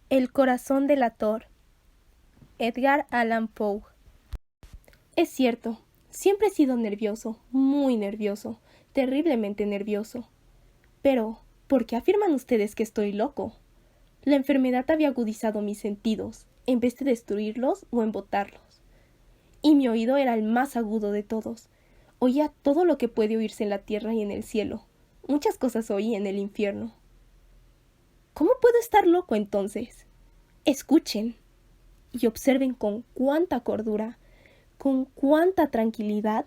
El corazón delator. Edgar Allan Poe. Es cierto, siempre he sido nervioso, muy nervioso, terriblemente nervioso. Pero, ¿por qué afirman ustedes que estoy loco? La enfermedad había agudizado mis sentidos, en vez de destruirlos o embotarlos. Y mi oído era el más agudo de todos. Oía todo lo que puede oírse en la tierra y en el cielo. Muchas cosas oí en el infierno. ¿Cómo puedo estar loco entonces? Escuchen y observen con cuánta cordura, con cuánta tranquilidad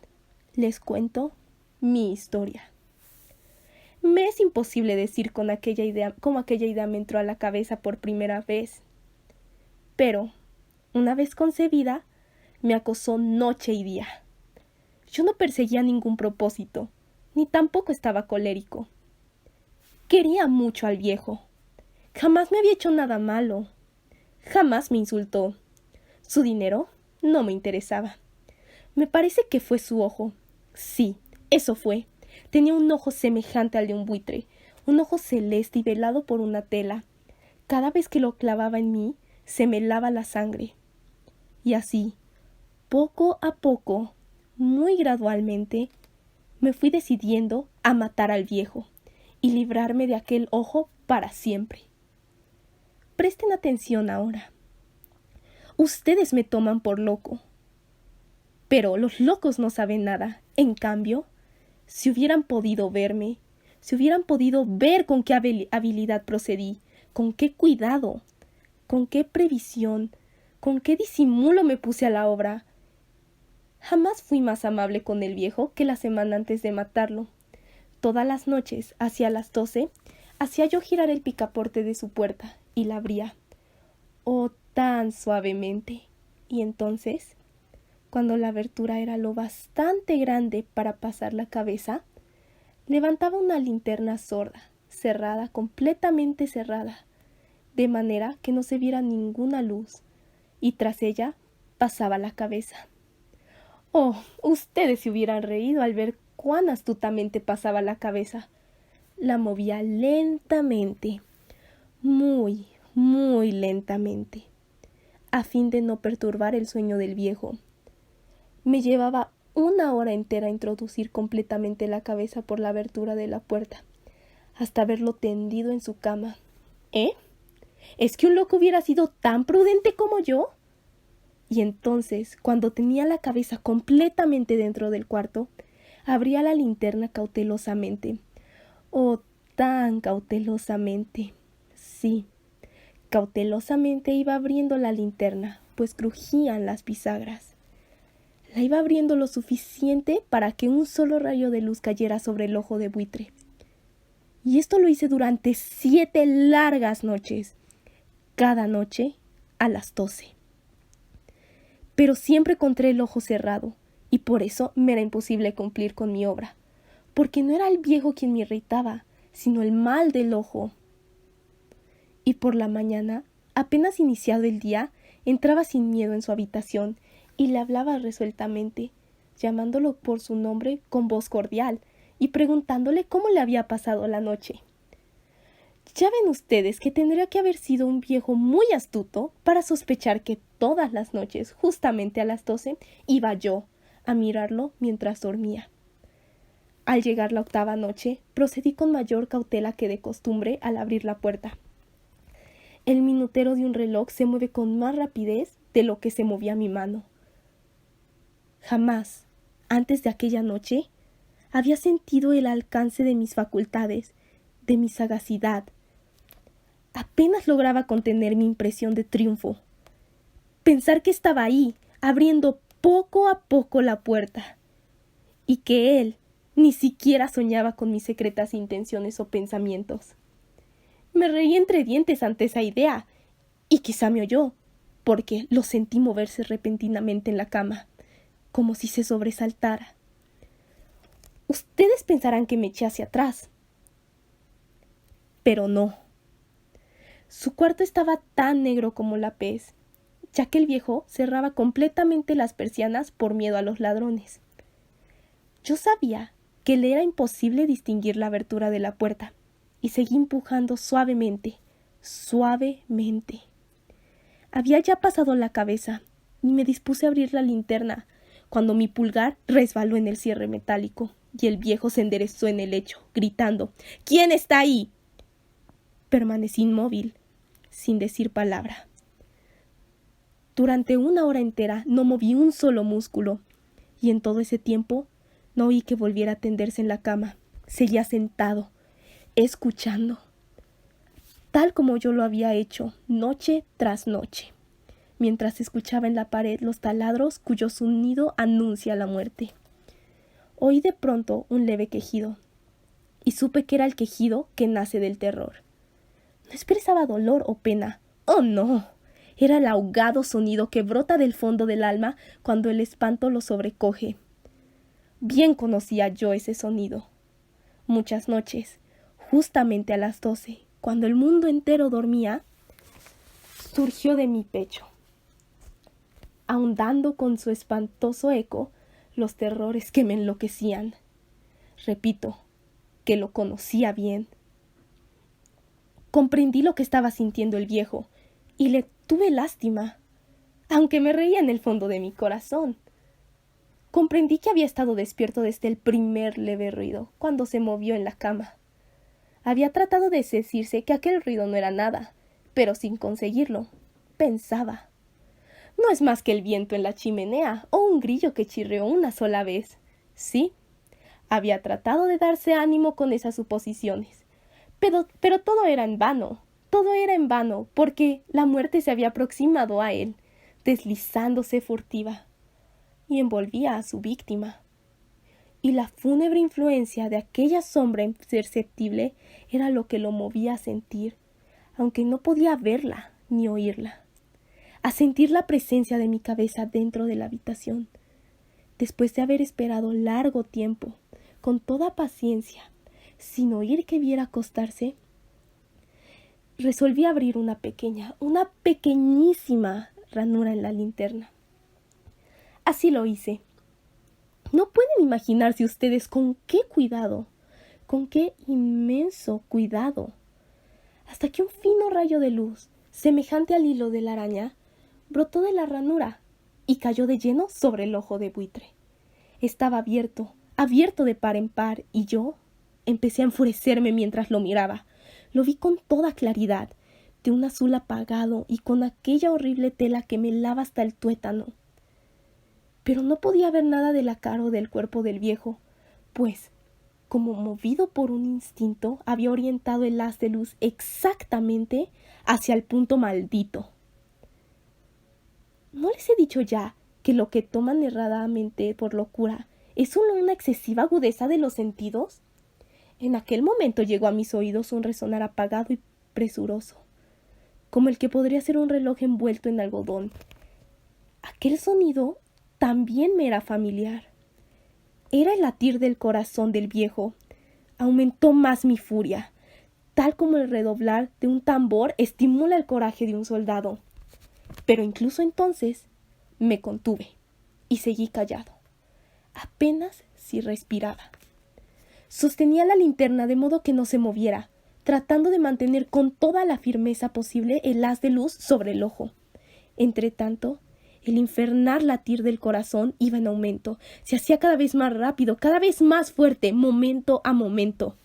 les cuento mi historia. Me es imposible decir cómo aquella idea me entró a la cabeza por primera vez. Pero, una vez concebida, me acosó noche y día. Yo no perseguía ningún propósito, ni tampoco estaba colérico. Quería mucho al viejo. Jamás me había hecho nada malo. Jamás me insultó. Su dinero no me interesaba. Me parece que fue su ojo. Sí, eso fue. Tenía un ojo semejante al de un buitre, un ojo celeste y velado por una tela. Cada vez que lo clavaba en mí, se me helaba la sangre. Y así, poco a poco, muy gradualmente, me fui decidiendo a matar al viejo y librarme de aquel ojo para siempre. Presten atención ahora. Ustedes me toman por loco. Pero los locos no saben nada. En cambio, si hubieran podido verme, si hubieran podido ver con qué habilidad procedí, con qué cuidado, con qué previsión, con qué disimulo me puse a la obra. Jamás fui más amable con el viejo que la semana antes de matarlo. Todas las noches, hacia las 12, hacía yo girar el picaporte de su puerta y la abría. Oh, tan suavemente. Y entonces, cuando la abertura era lo bastante grande para pasar la cabeza, levantaba una linterna sorda, cerrada, completamente cerrada, de manera que no se viera ninguna luz, y tras ella pasaba la cabeza. Oh, ustedes se hubieran reído al ver cuán astutamente pasaba la cabeza. La movía lentamente, muy, muy lentamente, a fin de no perturbar el sueño del viejo. Me llevaba 1 hora entera introducir completamente la cabeza por la abertura de la puerta, hasta verlo tendido en su cama. ¿Eh? ¿Es que un loco hubiera sido tan prudente como yo? Y entonces, cuando tenía la cabeza completamente dentro del cuarto, abría la linterna cautelosamente. Oh, tan cautelosamente. Sí, cautelosamente iba abriendo la linterna, pues crujían las bisagras. La iba abriendo lo suficiente para que un solo rayo de luz cayera sobre el ojo de buitre. Y esto lo hice durante 7 largas noches, cada noche a las 12. Pero siempre encontré el ojo cerrado, y por eso me era imposible cumplir con mi obra, porque no era el viejo quien me irritaba, sino el mal del ojo. Y por la mañana, apenas iniciado el día, entraba sin miedo en su habitación y le hablaba resueltamente, llamándolo por su nombre con voz cordial y preguntándole cómo le había pasado la noche. Ya ven ustedes que tendría que haber sido un viejo muy astuto para sospechar que todas las noches, justamente a las 12, iba yo a mirarlo mientras dormía. Al llegar la 8ª noche, procedí con mayor cautela que de costumbre al abrir la puerta. El minutero de un reloj se mueve con más rapidez de lo que se movía mi mano. Jamás, antes de aquella noche, había sentido el alcance de mis facultades, de mi sagacidad. Apenas lograba contener mi impresión de triunfo. Pensar que estaba ahí, abriendo poco a poco la puerta, y que él ni siquiera soñaba con mis secretas intenciones o pensamientos. Me reí entre dientes ante esa idea, y quizá me oyó, porque lo sentí moverse repentinamente en la cama, como si se sobresaltara. Ustedes pensarán que me eché hacia atrás, pero no. Su cuarto estaba tan negro como la pez, ya que el viejo cerraba completamente las persianas por miedo a los ladrones. Yo sabía que le era imposible distinguir la abertura de la puerta, y seguí empujando suavemente, suavemente. Había ya pasado la cabeza y me dispuse a abrir la linterna, cuando mi pulgar resbaló en el cierre metálico y el viejo se enderezó en el lecho, gritando: «¿Quién está ahí?». Permanecí inmóvil, sin decir palabra. Durante 1 hora entera no moví un solo músculo, y en todo ese tiempo no oí que volviera a tenderse en la cama. Seguía sentado, escuchando, tal como yo lo había hecho noche tras noche, mientras escuchaba en la pared los taladros cuyo sonido anuncia la muerte. Oí de pronto un leve quejido, y supe que era el quejido que nace del terror. No expresaba dolor o pena. ¡Oh, no! Era el ahogado sonido que brota del fondo del alma cuando el espanto lo sobrecoge. Bien conocía yo ese sonido. Muchas noches, justamente a las 12, cuando el mundo entero dormía, surgió de mi pecho, ahondando con su espantoso eco los terrores que me enloquecían. Repito, que lo conocía bien. Comprendí lo que estaba sintiendo el viejo, y le tuve lástima, aunque me reía en el fondo de mi corazón. Comprendí que había estado despierto desde el primer leve ruido, cuando se movió en la cama. Había tratado de decirse que aquel ruido no era nada, pero sin conseguirlo. Pensaba: no es más que el viento en la chimenea o un grillo que chirrió una sola vez. Sí, había tratado de darse ánimo con esas suposiciones, pero todo era en vano. Todo era en vano, porque la muerte se había aproximado a él, deslizándose furtiva, y envolvía a su víctima. Y la fúnebre influencia de aquella sombra imperceptible era lo que lo movía a sentir, aunque no podía verla ni oírla, a sentir la presencia de mi cabeza dentro de la habitación. Después de haber esperado largo tiempo, con toda paciencia, sin oír que viera acostarse, resolví abrir una pequeñísima ranura en la linterna. Así lo hice. No pueden imaginarse ustedes con qué cuidado, con qué inmenso cuidado, hasta que un fino rayo de luz, semejante al hilo de la araña, brotó de la ranura y cayó de lleno sobre el ojo de buitre. Estaba abierto de par en par, y yo empecé a enfurecerme mientras lo miraba. Lo vi con toda claridad, de un azul apagado y con aquella horrible tela que me helaba hasta el tuétano. Pero no podía ver nada de la cara o del cuerpo del viejo, pues, como movido por un instinto, había orientado el haz de luz exactamente hacia el punto maldito. ¿No les he dicho ya que lo que toman erradamente por locura es solo una excesiva agudeza de los sentidos? En aquel momento llegó a mis oídos un resonar apagado y presuroso, como el que podría ser un reloj envuelto en algodón. Aquel sonido también me era familiar. Era el latir del corazón del viejo. Aumentó más mi furia, tal como el redoblar de un tambor estimula el coraje de un soldado. Pero incluso entonces me contuve y seguí callado, apenas si respiraba. Sostenía la linterna de modo que no se moviera, tratando de mantener con toda la firmeza posible el haz de luz sobre el ojo. Entretanto, el infernal latir del corazón iba en aumento, se hacía cada vez más rápido, cada vez más fuerte, momento a momento.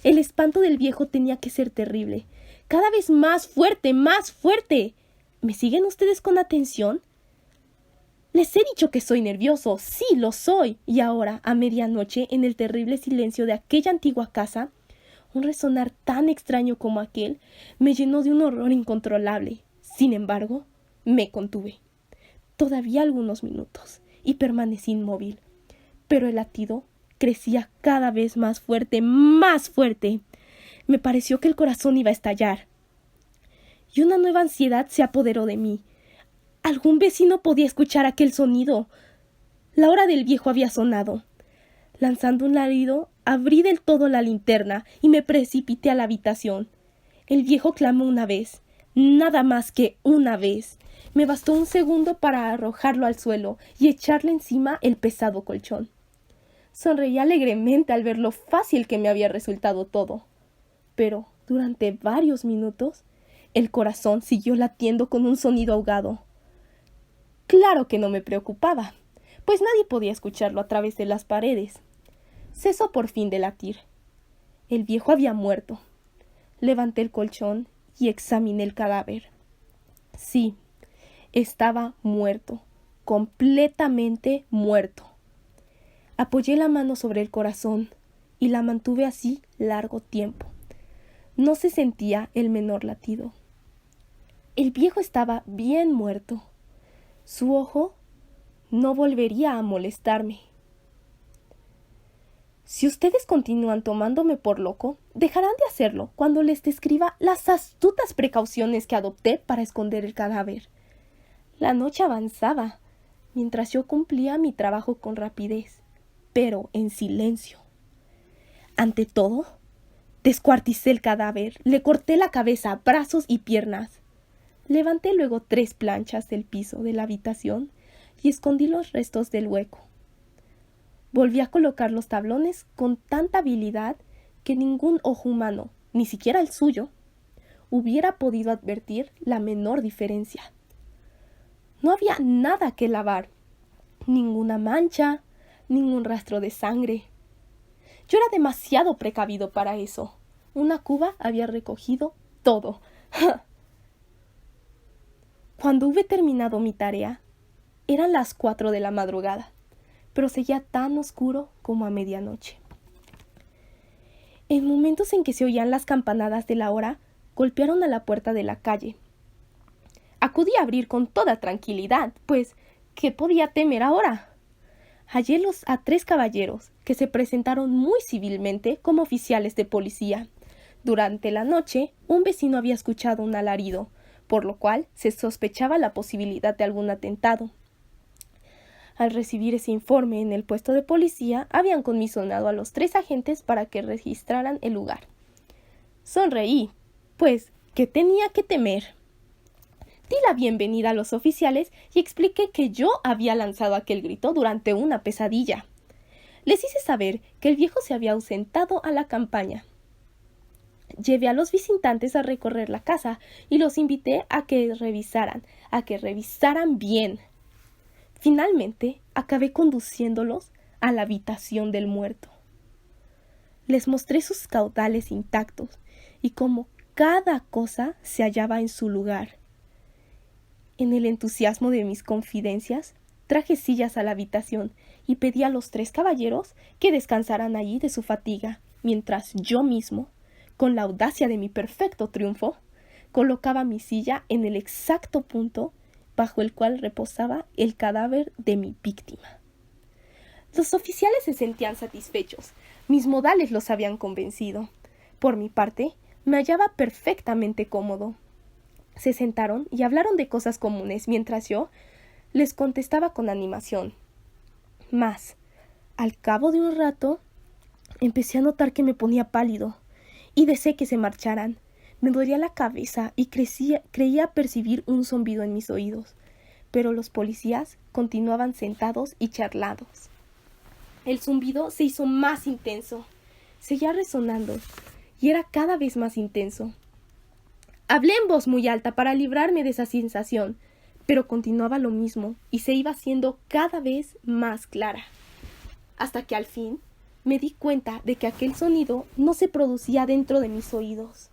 El espanto del viejo tenía que ser terrible, cada vez más fuerte, más fuerte. ¿Me siguen ustedes con atención? Les he dicho que soy nervioso, sí, lo soy. Y ahora, a medianoche, en el terrible silencio de aquella antigua casa, un resonar tan extraño como aquel me llenó de un horror incontrolable. Sin embargo, me contuve. Todavía algunos minutos, y permanecí inmóvil. Pero el latido crecía cada vez más fuerte, más fuerte. Me pareció que el corazón iba a estallar. Y una nueva ansiedad se apoderó de mí. Algún vecino podía escuchar aquel sonido. La hora del viejo había sonado. Lanzando un ladrido, abrí del todo la linterna y me precipité a la habitación. El viejo clamó una vez, nada más que una vez. Me bastó un segundo para arrojarlo al suelo y echarle encima el pesado colchón. Sonreí alegremente al ver lo fácil que me había resultado todo. Pero, durante varios minutos, El corazón siguió latiendo con un sonido ahogado. Claro que no me preocupaba, pues nadie podía escucharlo a través de las paredes. Cesó por fin de latir. El viejo había muerto. Levanté el colchón y examiné el cadáver. Sí, estaba muerto, completamente muerto. Apoyé la mano sobre el corazón y la mantuve así largo tiempo. No se sentía el menor latido. El viejo estaba bien muerto. Su ojo no volvería a molestarme. Si ustedes continúan tomándome por loco, dejarán de hacerlo cuando les describa las astutas precauciones que adopté para esconder el cadáver. La noche avanzaba, mientras yo cumplía mi trabajo con rapidez, pero en silencio. Ante todo, descuarticé el cadáver, le corté la cabeza, brazos y piernas. Levanté luego 3 planchas del piso de la habitación y escondí los restos del hueco. Volví a colocar los tablones con tanta habilidad que ningún ojo humano, ni siquiera el suyo, hubiera podido advertir la menor diferencia. No había nada que lavar, ninguna mancha, ningún rastro de sangre. Yo era demasiado precavido para eso. Una cuba había recogido todo. Cuando hube terminado mi tarea, eran las 4 de la madrugada, pero seguía tan oscuro como a medianoche. En momentos en que se oían las campanadas de la hora, golpearon a la puerta de la calle. Acudí a abrir con toda tranquilidad, pues, ¿qué podía temer ahora? Hallé a 3 caballeros, que se presentaron muy civilmente como oficiales de policía. Durante la noche, un vecino había escuchado un alarido, por lo cual se sospechaba la posibilidad de algún atentado. Al recibir ese informe en el puesto de policía, habían comisionado a los 3 agentes para que registraran el lugar. Sonreí, pues, ¿qué tenía que temer? Di la bienvenida a los oficiales y expliqué que yo había lanzado aquel grito durante una pesadilla. Les hice saber que el viejo se había ausentado a la campaña. Llevé a los visitantes a recorrer la casa y los invité a que revisaran bien. Finalmente, acabé conduciéndolos a la habitación del muerto. Les mostré sus caudales intactos y cómo cada cosa se hallaba en su lugar. En el entusiasmo de mis confidencias, traje sillas a la habitación y pedí a los 3 caballeros que descansaran allí de su fatiga, mientras yo mismo, con la audacia de mi perfecto triunfo, colocaba mi silla en el exacto punto bajo el cual reposaba el cadáver de mi víctima. Los oficiales se sentían satisfechos. Mis modales los habían convencido. Por mi parte, me hallaba perfectamente cómodo. Se sentaron y hablaron de cosas comunes, mientras yo les contestaba con animación. Mas, al cabo de un rato, empecé a notar que me ponía pálido y deseé que se marcharan. Me dolía la cabeza y creía percibir un zumbido en mis oídos, pero los policías continuaban sentados y charlados. El zumbido se hizo más intenso, seguía resonando y era cada vez más intenso. Hablé en voz muy alta para librarme de esa sensación, pero continuaba lo mismo y se iba haciendo cada vez más clara, hasta que al fin me di cuenta de que aquel sonido no se producía dentro de mis oídos.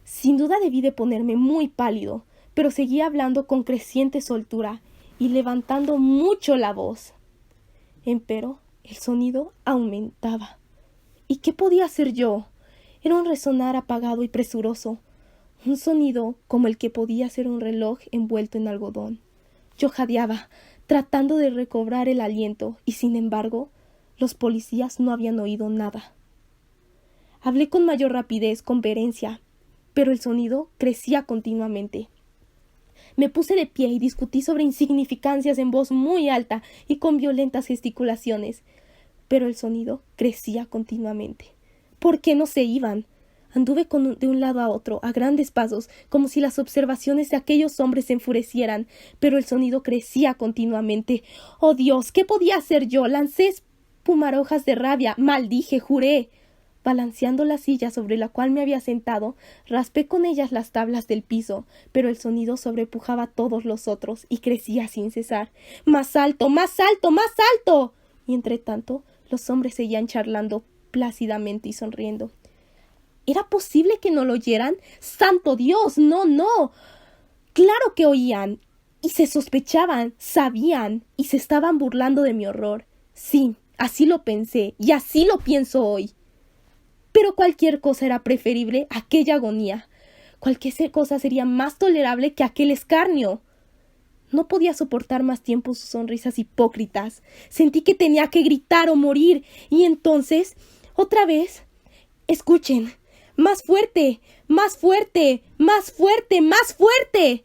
Sin duda debí de ponerme muy pálido, pero seguía hablando con creciente soltura y levantando mucho la voz. Empero, el sonido aumentaba. ¿Y qué podía hacer yo? Era un resonar apagado y presuroso, un sonido como el que podía ser un reloj envuelto en algodón. Yo jadeaba, tratando de recobrar el aliento, y sin embargo, los policías no habían oído nada. Hablé con mayor rapidez, con vehemencia, pero el sonido crecía continuamente. Me puse de pie y discutí sobre insignificancias en voz muy alta y con violentas gesticulaciones, pero el sonido crecía continuamente. ¿Por qué no se iban? Anduve de un lado a otro, a grandes pasos, como si las observaciones de aquellos hombres se enfurecieran, pero el sonido crecía continuamente. ¡Oh, Dios! ¿Qué podía hacer yo? Lancé espumarojas de rabia, maldije, juré. Balanceando la silla sobre la cual me había sentado, raspé con ellas las tablas del piso, pero el sonido sobrepujaba a todos los otros y crecía sin cesar. ¡Más alto! ¡Más alto! ¡Más alto! Y entre tanto, los hombres seguían charlando plácidamente y sonriendo. ¿Era posible que no lo oyeran? ¡Santo Dios! ¡No, no! Claro que oían. Y se sospechaban, sabían, y se estaban burlando de mi horror. Sí, así lo pensé, y así lo pienso hoy. Pero cualquier cosa era preferible a aquella agonía. Cualquier cosa sería más tolerable que aquel escarnio. No podía soportar más tiempo sus sonrisas hipócritas. Sentí que tenía que gritar o morir. Y entonces, otra vez, escuchen, más fuerte, más fuerte, más fuerte, más fuerte.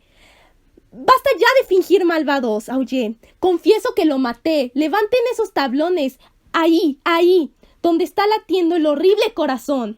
Basta ya de fingir malvados, aullé. Confieso que lo maté. Levanten esos tablones. Ahí, ahí, donde está latiendo el horrible corazón.